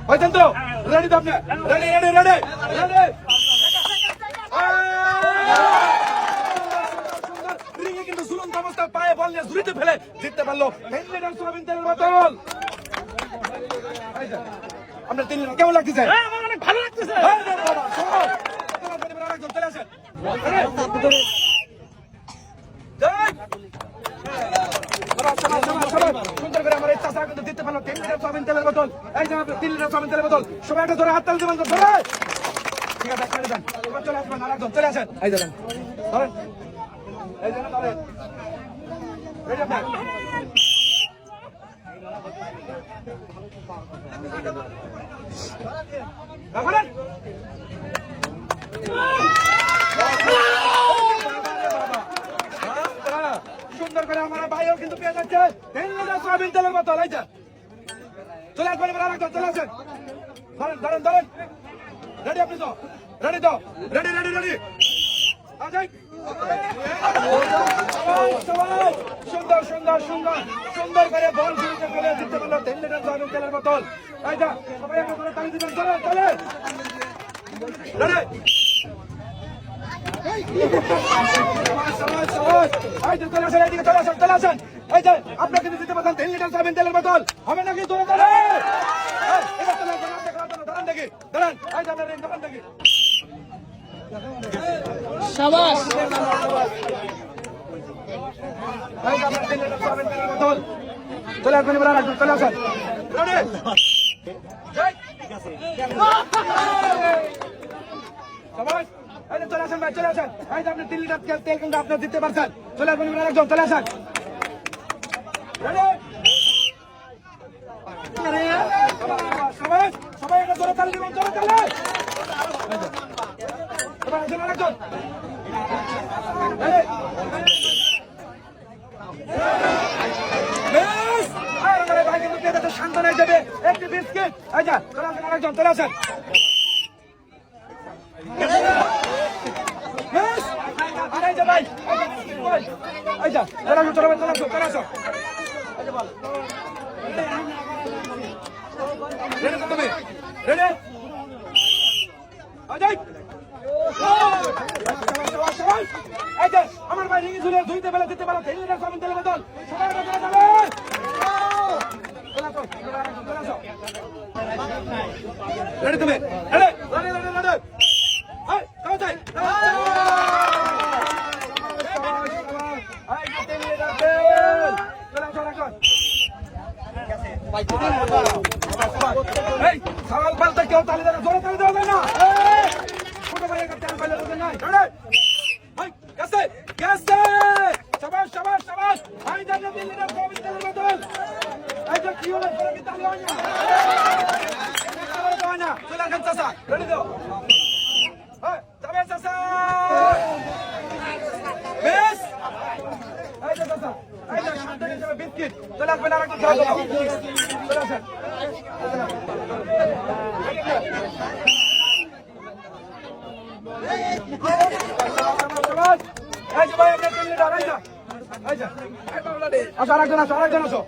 হয়েছেন তো? রেডি তো আপনি? Ready ready ready ready. রিংয়ে কিন্তু ঝুলন্ত অবস্থায় পায়ে বল নিয়ে ঝুড়িতে ফেলে জিততে পারলো 10 লিটার সয়াবিন তেলের বোতল। আপনার 3 লিটার কেমন লাগতেছে? অনেক ভালো লাগতেছে। চলে আসেন। সুন্দর করে আমার ইচ্ছা কিন্তু দিতে পারলো 10 লিটার সয়াবিন তেলের বোতল। এই যে 3 লিটার সয়াবিন তেলের বোতল সবাই একটা ধরে হাত তালি দেবেন ধরে। ঠিক আছে করে দেন। এবার চলে আসবেন আরেকজন চলে আসেন। এই দেখেন ধরেন এই যে ধরেন রেডি আপনি রাখেন। সুন্দর করে আমার ভাইও কিন্তু পেয়ে যাচ্ছে 10 লিটার সয়াবিন তেলের বোতল। এই যে চলে আসবেন এবার আরেকজন চলে আসেন। ধরেন ধরেন ধরেন রেডি আপনি তো রেডি তো রেডি রেডি রেডি সুন্দর সুন্দর সুন্দর সুন্দর করে বল শুরুতে ফেলে দিতে পারলো 10 লিটার সয়াবিন তেলের বোতল। এই যা সবাই একটা করে তালি দিবেন চলে চলে রেডি। আপনার কিন্তু দিতে পারছেন 10 লিটার সয়াবিন তেলের বোতল হবে নাকি? ধরে ধরে দেখি দাঁড়ান দেখি শাবাশ। চলে আসবেন এবার রাখবেন চলে আসেন চলে আসেন ভাই চলে আসেন। এই যে আপনি 3 লিটার তেল কিন্তু আপনার দিতে পারছেন। চলে আসবেন এবার একজন চলে আসেন। সবাই সবাই একটা জোরে তালি দিবেন জোরে তালি। এবার একজন আরেকজন ভাই কিন্তু পেয়ে যাচ্ছে সান্ত্বনায় যাবে একটি বিস্কিট। এই যা চলে আসেন আরেকজন চলে আসেন। ভাই এই যা চলে আসো চলে চলে আসো চলে আসো। রেডি তো তুমি রেডি আমার ভাই রিঙে ঝুলে ধুইতে বেলা দিতে পারো 10 লিটার সয়াবিন তেলের বোতল সবাই চলে যাবে। রেডি তুমি রেডি রেডি রেডি রেডি সকাল পাল্টা কেউ তালি দেয় জোরে তালি দেওয়া যায় না। ছোট ভাইয়ের কাছে আমি পাইলে দেবেন নাই। গেছে গেছে সাবাস সাবাস সাবাস। আমি জানি 3 লিটার সয়াবিন তেলের বোতল। এই যে কি হলো কি তালি হয় না চলে আসেন চাচা রেডি দাও যাবে চাচা বেশ। এই যে চাচা এই যে শান্তি হিসেবে বিস্কিট চলে আসবেন আরেকটা চলে আসেন। এই যে ভাই আপনার 3 লিটার এই যে আচ্ছা আরেকজন আসো আরেকজন আসো।